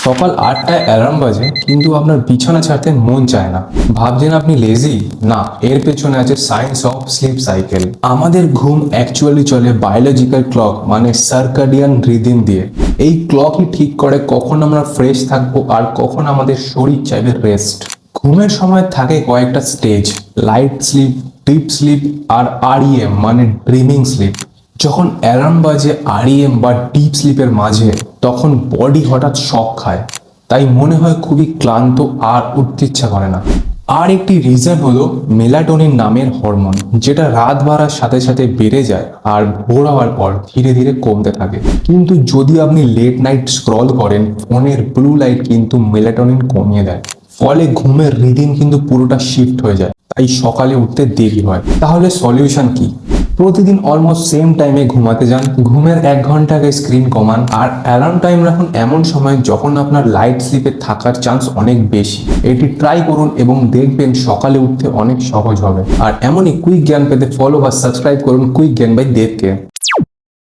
সকাল 8টায় অ্যালার্ম বাজে কিন্তু আপনার বিছানা ছাড়তে মন চায় না। ভাবছেন আপনি লেজি? না, এর পেছনে আছে সায়েন্স অফ স্লিপ সাইকেল। আমাদের ঘুম অ্যাকচুয়ালি চলে বায়োলজিক্যাল ক্লক মানে সার্কাডিয়ান রিদিম দিয়ে। এই ক্লকই ঠিক করে কখন আমরা ফ্রেশ থাকবো আর কখন আমাদের শরীর চাইবে রেস্ট। ঘুমের সময় থাকে কয়েকটা stage: light sleep, deep sleep আর আরইএম মানে ড্রিমিং স্লিপ। যখন অ্যালার্ম বাজে আরইএম বা ডিপ স্লিপের মাঝে, তখন বডি হঠাৎ শক খায়, তাই মনে হয় খুবই ক্লান্ত আর উঠতে ইচ্ছা করে না। আর একটি রিজন হলো মেলাটোনিন নামের হরমোন, যেটা রাত বাড়ার সাথে সাথে বেড়ে যায় আর ভোর হওয়ার পর ধীরে ধীরে কমতে থাকে। কিন্তু যদি আপনি লেট নাইট স্ক্রল করেন, ফোনের ব্লু লাইট কিন্তু মেলাটোনিন কমিয়ে দেয়, ফলে ঘুমের রিদিম কিন্তু পুরোটা শিফট হয়ে যায়, তাই সকালে উঠতে দেরি হয়। তাহলে সলিউশন কি? প্রতিদিন অলমোস্ট সেম টাইমে ঘুমাতে যান, ঘুমের 1 ঘন্টা আগে স্ক্রিন কমান, আর অ্যালার্ম টাইম রাখুন এমন সময় যখন আপনার লাইট স্লিপে থাকার চান্স অনেক বেশি। এটি ট্রাই করুন এবং দেখবেন সকালে উঠতে অনেক সহজ হবে। আর এমনই কুইক জ্ঞান পেতে ফলো বা সাবস্ক্রাইব করুন কুইক জ্ঞান বাই দেবকে।